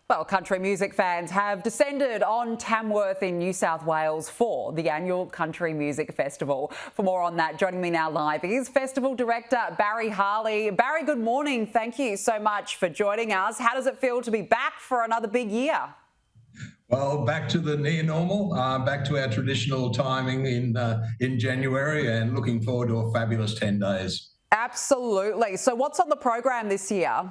Well, country music fans have descended on Tamworth in New South Wales for the annual Country Music Festival. For more on that, joining me now live is Festival Director Barry Harley. Barry, good morning. Thank you so much for joining us. How does it feel to be back for another big year? Well, back to the near normal, back to our traditional timing in January, and looking forward to a fabulous 10 days. Absolutely. So what's on the program this year?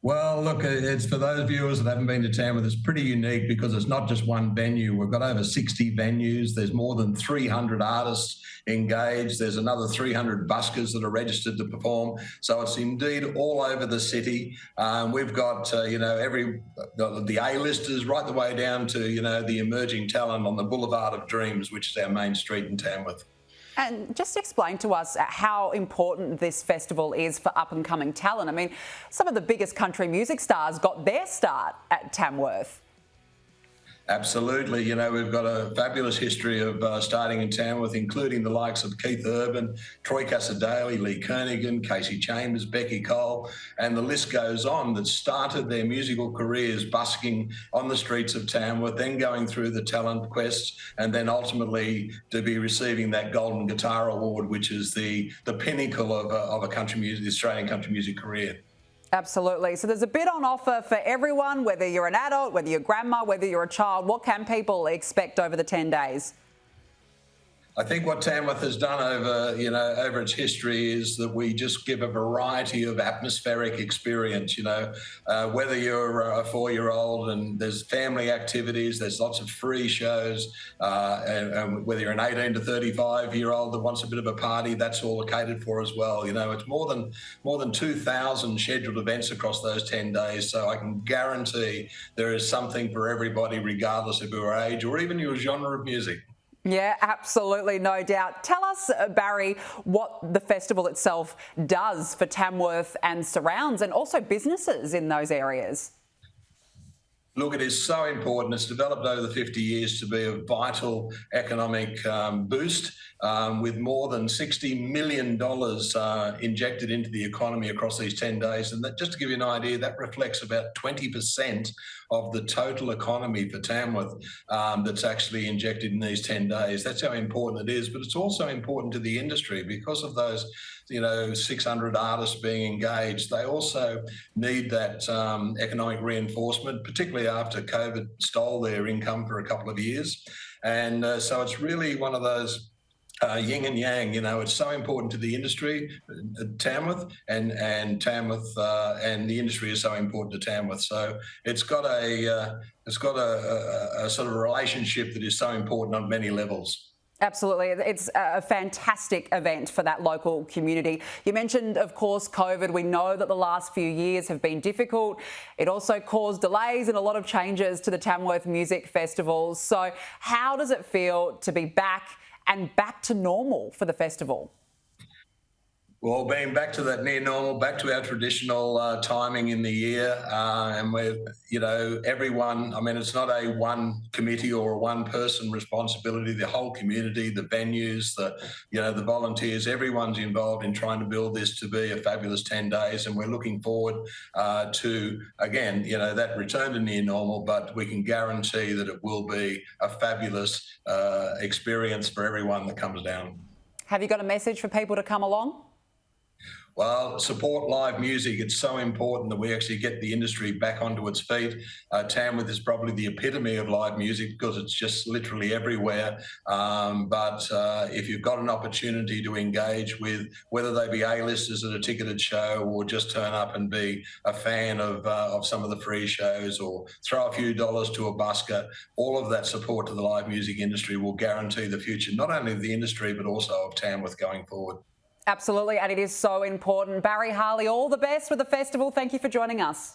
Well, look, it's for those viewers that haven't been to Tamworth, it's pretty unique because it's not just one venue. We've got over 60 venues. There's more than 300 artists engaged. There's another 300 buskers that are registered to perform. So it's indeed all over the city. We've got, the A-listers right the way down to, the emerging talent on the Boulevard of Dreams, which is our main street in Tamworth. And just explain to us how important this festival is for up-and-coming talent. I mean, some of the biggest country music stars got their start at Tamworth. Absolutely. We've got a fabulous history of starting in Tamworth, including the likes of Keith Urban, Troy Cassar-Daley, Lee Kernaghan, Casey Chambers, Becky Cole, and the list goes on, that started their musical careers busking on the streets of Tamworth, then going through the talent quest, and then ultimately to be receiving that Golden Guitar Award, which is the pinnacle of a country music, Australian country music career. Absolutely. So there's a bit on offer for everyone, whether you're an adult, whether you're grandma, whether you're a child. What can people expect over the 10 days? I think what Tamworth has done over its history is that we just give a variety of atmospheric experience, whether you're a 4-year-old, and there's family activities, there's lots of free shows, and whether you're an 18 to 35-year-old that wants a bit of a party, that's all catered for as well. It's more than 2,000 scheduled events across those 10 days. So I can guarantee there is something for everybody, regardless of your age or even your genre of music. Yeah, absolutely, no doubt. Tell us, Barry, what the festival itself does for Tamworth and surrounds, and also businesses in those areas. Look, it is so important. It's developed over the 50 years to be a vital economic boost, with more than $60 million injected into the economy across these 10 days. And that, just to give you an idea, that reflects about 20% of the total economy for Tamworth that's actually injected in these 10 days. That's how important it is. But it's also important to the industry because of those 600 artists being engaged. They also need that economic reinforcement, particularly after COVID stole their income for a couple of years. And so it's really one of those yin and yang. It's so important to the industry, Tamworth, and Tamworth, and the industry is so important to Tamworth. So it's got a sort of relationship that is so important on many levels. Absolutely. It's a fantastic event for that local community. You mentioned, of course, COVID. We know that the last few years have been difficult. It also caused delays and a lot of changes to the Tamworth Music Festival. So how does it feel to be back and back to normal for the festival? Well, being back to that near normal, back to our traditional timing in the year, and we're, everyone, it's not a one committee or a one person responsibility, the whole community, the venues, the volunteers, everyone's involved in trying to build this to be a fabulous 10 days. And we're looking forward to, again, that return to near normal, but we can guarantee that it will be a fabulous experience for everyone that comes down. Have you got a message for people to come along? Well, support live music. It's so important that we actually get the industry back onto its feet. Tamworth is probably the epitome of live music because it's just literally everywhere. But if you've got an opportunity to engage with, whether they be A-listers at a ticketed show or just turn up and be a fan of some of the free shows or throw a few dollars to a busker, all of that support to the live music industry will guarantee the future, not only of the industry, but also of Tamworth going forward. Absolutely, and it is so important. Barry Harley, all the best with the festival. Thank you for joining us.